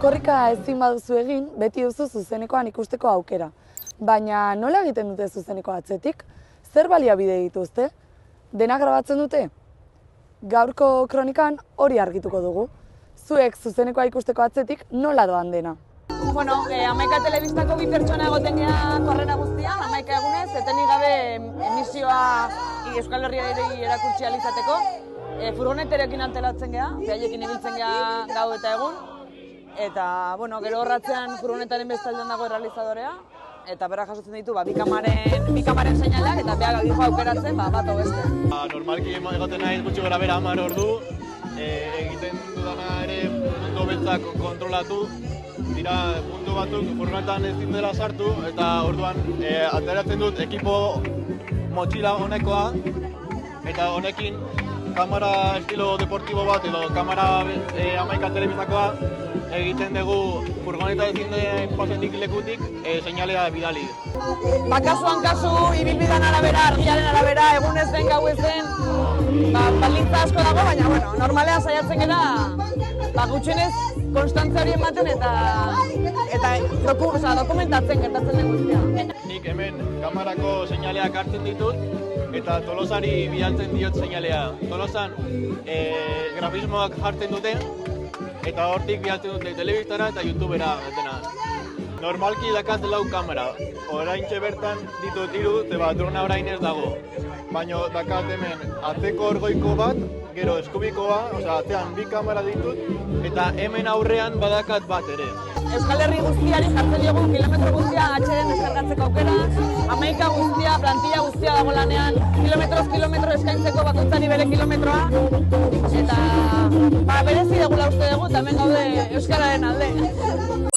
korrika ezin baduzu egin, beti duzu zuzenekoan ikusteko aukera. Baina nola egiten dute zuzeneko atzetik? Zer baliabide dituzte? Dena grabatzen dute? Gaurko kronikan hori argituko dugu. Zuek zuzenekoa ikusteko atzetik nola doan dena? Bueno, 11 telebistako bi pertsona egoten gea karrera guztian, 11 egunez, etenik gabe emisioa Euskal Herriari erakutsi ahal izateko. Furgoneterekin antelatzen gea, behaiekin ibiltzen gea gau eta egun. Eta, bueno, gero horratzean furgonetaren bestaldean dago errealizadorea. Eta bera jasotzen ditu bi kamaren seinaleak eta beha gaudijo aukeratzen bat o beste. Normalki egoten nahi gutxi gora bera 10 ordu, egiten dudana ere mundu beltzak kontrolatu. Dira mundu batzuk furgonetan ezin dela sartu eta orduan ateratzen dut ekipo motxila honekoa eta honekin kamera estilo deportibo bat edo kamera 11 telebistakoa egiten dugu furgoneta ezin den pasetik lekutik seinalea bidali. Kasuan kasu, ibilbidean arabera, argiaren arabera, egun ez den, gau ez den, baldintza asko dago, baina bueno, normalean saiatzen gara gutxienez konstantzia hori ematen eta dokumentatzen gertatzen den guztia. Nik hemen kamerako seinaleak hartzen ditut eta Tolosari bidaltzen diot seinalea. Tolosan grafismoak jartzen dute eta hortik bidaltzen dute telebistara eta YouTubera dena. Normalki dakat 4 kamera. Oraintxe bertan ditut 3, ze drona orain ez dago. Baina dakat hemen atzeko orgoiko bat, gero eskubikoa, atzean 2 kamera ditut, eta hemen aurrean badakat bat ere. Euskal Herri guztiari jartzen diogu kilometro guztia atxeden deskargatzeko aukera, 11 guztia, plantilla guztia dago lanean, kilometro eskaintzeko bakoitzari bere kilometroa, eta berezi degula uste dugu, eta hemen gaude Euskararen alde.